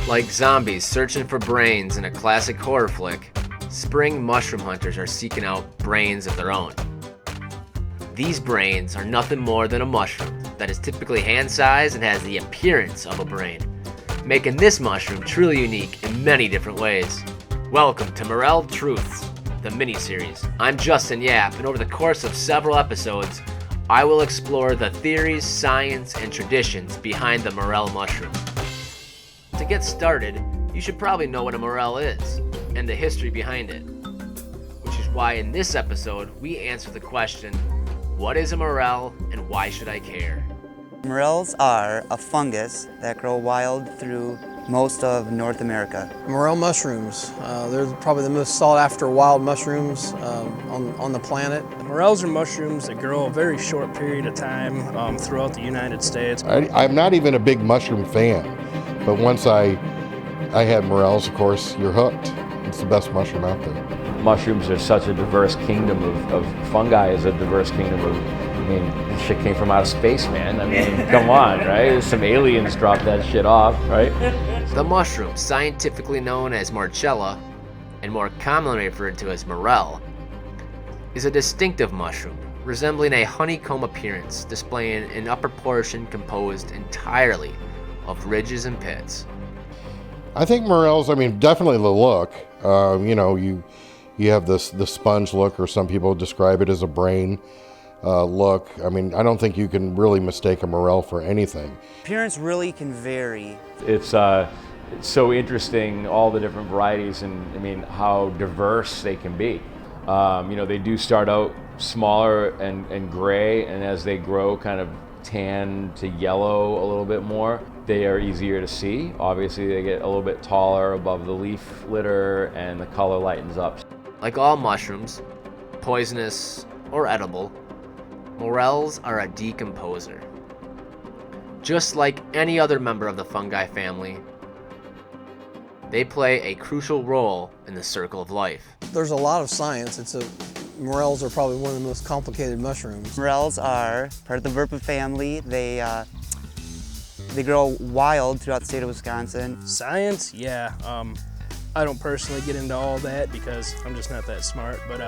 Like zombies searching for brains in a classic horror flick, spring mushroom hunters are seeking out brains of their own. These brains are nothing more than a mushroom that is typically hand-sized and has the appearance of a brain, making this mushroom truly unique in many different ways. Welcome to Morel Truths, the mini-series. I'm Justin Yap, and over the course of several episodes, I will explore the theories, science, and traditions behind the morel mushroom. To get started, you should probably know what a morel is, and the history behind it. Which is why in this episode, we answer the question, what is a morel and why should I care? Morels are a fungus that grow wild through most of North America. Morel mushrooms, they're probably the most sought after wild mushrooms on the planet. Morels are mushrooms that grow a very short period of time throughout the United States. I'm not even a big mushroom fan, but once I had morels, of course, you're hooked. It's the best mushroom out there. Mushrooms are such a diverse kingdom of fungi is a diverse kingdom of, I mean, this shit came from outer space, man. I mean, come on, right? Some aliens dropped that shit off, right? The mushroom, scientifically known as Morchella, and more commonly referred to as morel, is a distinctive mushroom, resembling a honeycomb appearance, displaying an upper portion composed entirely of ridges and pits. I think morels, definitely the look. You have the sponge look, or some people describe it as a brain look. I don't think you can really mistake a morel for anything. Appearance really can vary. It's so interesting, all the different varieties and how diverse they can be. They do start out smaller and gray, and as they grow kind of tan to yellow a little bit more, they are easier to see. Obviously, they get a little bit taller above the leaf litter and the color lightens up. Like all mushrooms, poisonous or edible, morels are a decomposer. Just like any other member of the fungi family, they play a crucial role in the circle of life. There's a lot of science. Morels are probably one of the most complicated mushrooms. Morels are part of the Verpa family. They grow wild throughout the state of Wisconsin. Science, yeah. I don't personally get into all that because I'm just not that smart, but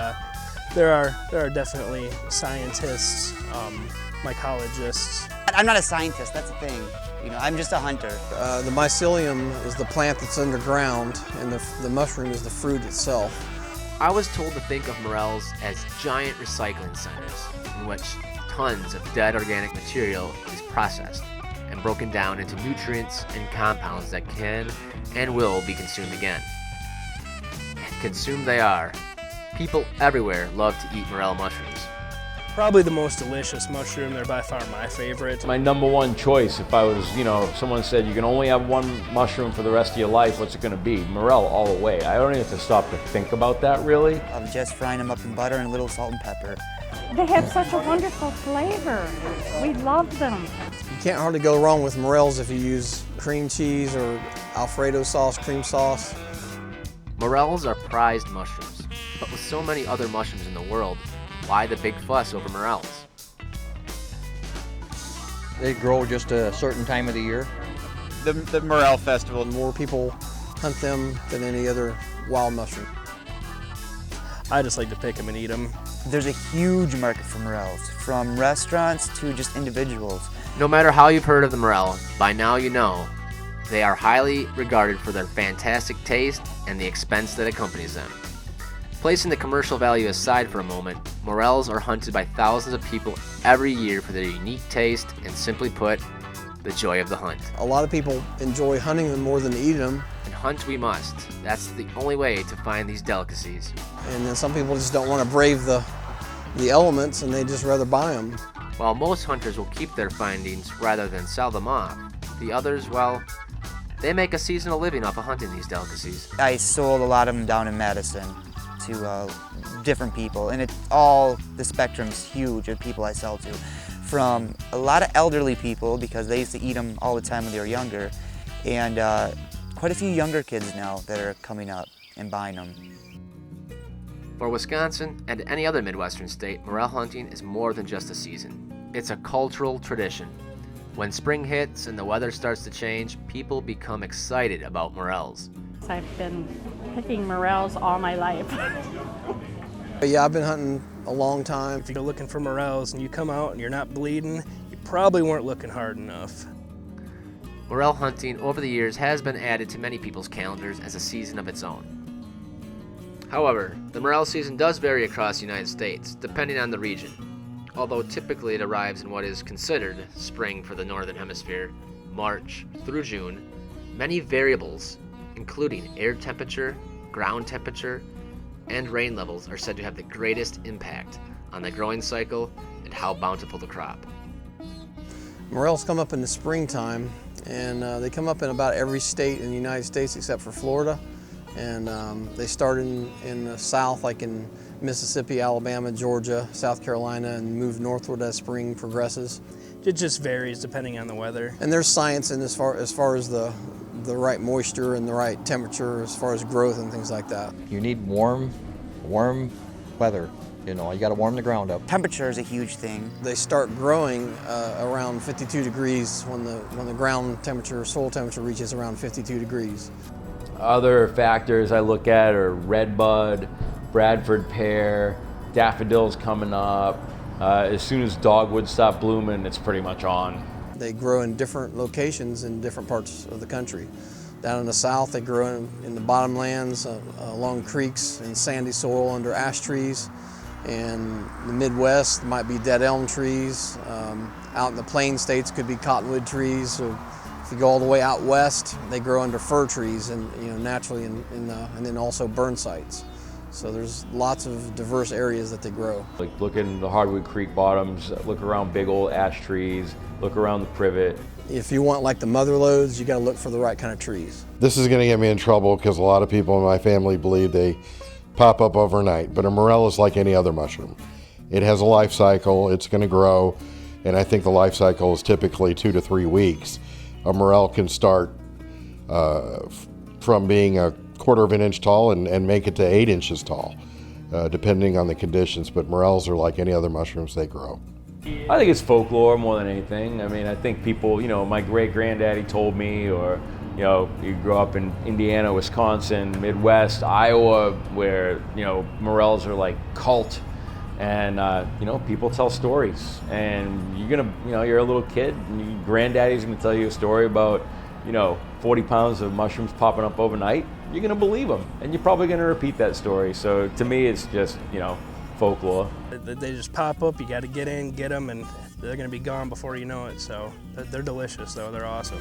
there are definitely scientists, mycologists. I'm not a scientist, that's the thing. I'm just a hunter. The mycelium is the plant that's underground, and the mushroom is the fruit itself. I was told to think of morels as giant recycling centers in which tons of dead organic material is processed and broken down into nutrients and compounds that can and will be consumed again. And consumed they are. People everywhere love to eat morel mushrooms. Probably the most delicious mushroom. They're by far my favorite. My number one choice, if I was, if someone said you can only have one mushroom for the rest of your life, what's it going to be? Morel all the way. I don't even have to stop to think about that, really. I'm just frying them up in butter and a little salt and pepper. They have such a wonderful flavor. We love them. You can't hardly go wrong with morels if you use cream cheese or Alfredo sauce, cream sauce. Morels are prized mushrooms, but with so many other mushrooms in the world, why the big fuss over morels? They grow just a certain time of the year. The Morel Festival. More people hunt them than any other wild mushroom. I just like to pick them and eat them. There's a huge market for morels, from restaurants to just individuals. No matter how you've heard of the morel, by now you know they are highly regarded for their fantastic taste and the expense that accompanies them. Placing the commercial value aside for a moment, morels are hunted by thousands of people every year for their unique taste and, simply put, the joy of the hunt. A lot of people enjoy hunting them more than eating them. And hunt we must. That's the only way to find these delicacies. And then some people just don't want to brave the elements, and they just rather buy them. While most hunters will keep their findings rather than sell them off, the others, well, they make a seasonal living off of hunting these delicacies. I sold a lot of them down in Madison to different people, and the spectrum's huge of people I sell to. From a lot of elderly people, because they used to eat them all the time when they were younger, and quite a few younger kids now that are coming up and buying them. For Wisconsin and any other Midwestern state, morel hunting is more than just a season. It's a cultural tradition. When spring hits and the weather starts to change, people become excited about morels. I've been picking morels all my life. Yeah, I've been hunting a long time. If you're looking for morels and you come out and you're not bleeding, you probably weren't looking hard enough. Morel hunting over the years has been added to many people's calendars as a season of its own. However, the morel season does vary across the United States, depending on the region. Although typically it arrives in what is considered spring for the Northern Hemisphere, March through June, many variables, including air temperature, ground temperature, and rain levels, are said to have the greatest impact on the growing cycle and how bountiful the crop. Morels come up in the springtime, and they come up in about every state in the United States except for Florida. And they start in the south, like in Mississippi, Alabama, Georgia, South Carolina, and move northward as spring progresses. It just varies depending on the weather. And there's science in as far as the right moisture and the right temperature, as far as growth and things like that. You need warm weather. You know, you got to warm the ground up. Temperature is a huge thing. They start growing around 52 degrees when the ground temperature, soil temperature reaches around 52 degrees. Other factors I look at are redbud, Bradford pear, daffodils coming up. As soon as dogwoods stop blooming, it's pretty much on. They grow in different locations in different parts of the country. Down in the south, they grow in the bottomlands, along creeks, in sandy soil under ash trees. In the Midwest, it might be dead elm trees. Out in the plain states, could be cottonwood trees. So if you go all the way out west, they grow under fir trees and naturally, and then also burn sites. So there's lots of diverse areas that they grow. Like look in the Hardwood Creek bottoms, look around big old ash trees, look around the privet. If you want like the mother lodes, you got to look for the right kind of trees. This is going to get me in trouble because a lot of people in my family believe they pop up overnight, but a morel is like any other mushroom. It has a life cycle, it's going to grow, and I think the life cycle is typically 2 to 3 weeks. A morel can start from being a 1/4 of an inch tall and make it to 8 inches tall, depending on the conditions, but morels are like any other mushrooms, they grow. I think it's folklore more than anything. I mean, I think people, my great-granddaddy told me, or, you grow up in Indiana, Wisconsin, Midwest, Iowa, where, morels are like cult. And, people tell stories. And you're a little kid, and your granddaddy's gonna tell you a story about, 40 pounds of mushrooms popping up overnight. You're gonna believe them, and you're probably gonna repeat that story. So to me, it's just, folklore. They just pop up, you got to get in, get them, and they're going to be gone before you know it. So they're delicious, though. They're awesome.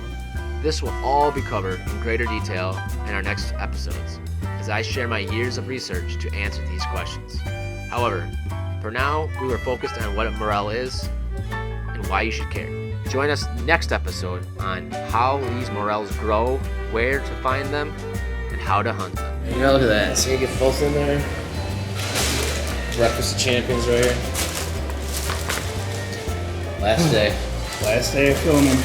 This will all be covered in greater detail in our next episodes, as I share my years of research to answer these questions. However, for now, we were focused on what a morel is and why you should care. Join us next episode on how these morels grow, where to find them, and how to hunt them. Look at that. See, you get both in there. Breakfast of Champions right here. Last day. Last day of filming.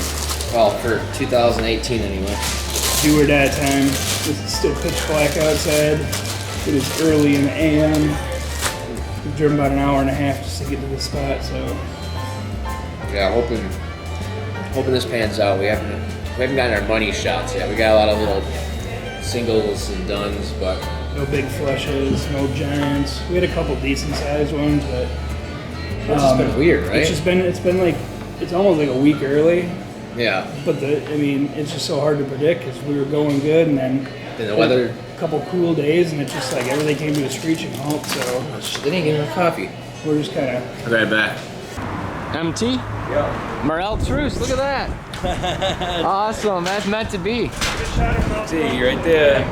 Well, for 2018 anyway. Do or die time. It's still pitch black outside. It is early in the AM. We've driven about an hour and a half just to get to this spot, so. Yeah, hoping this pans out. We haven't gotten our money shots yet. We got a lot of little singles and duns, but no big flushes, no giants. We had a couple decent sized ones, but it's just been weird, right? It's been like, it's almost like a week early. Yeah. But it's just so hard to predict because we were going good, and then the weather, a couple cool days, and it's just like everything came to a screeching halt. So they didn't give me coffee. We're just kind of. I'll be right back. MT? Yeah. Morel Truths, look at that. Awesome, that's meant to be. See, right there.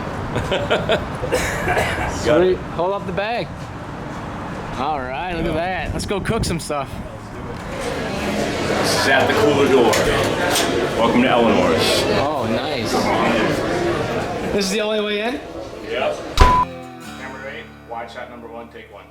Sweet. Hold up the bag. All right, look at that. Let's go cook some stuff. This is at the cooler door. Welcome to Eleanor's. Oh, nice. This is the only way in? Yep. Camera ready, wide shot number 1, take 1.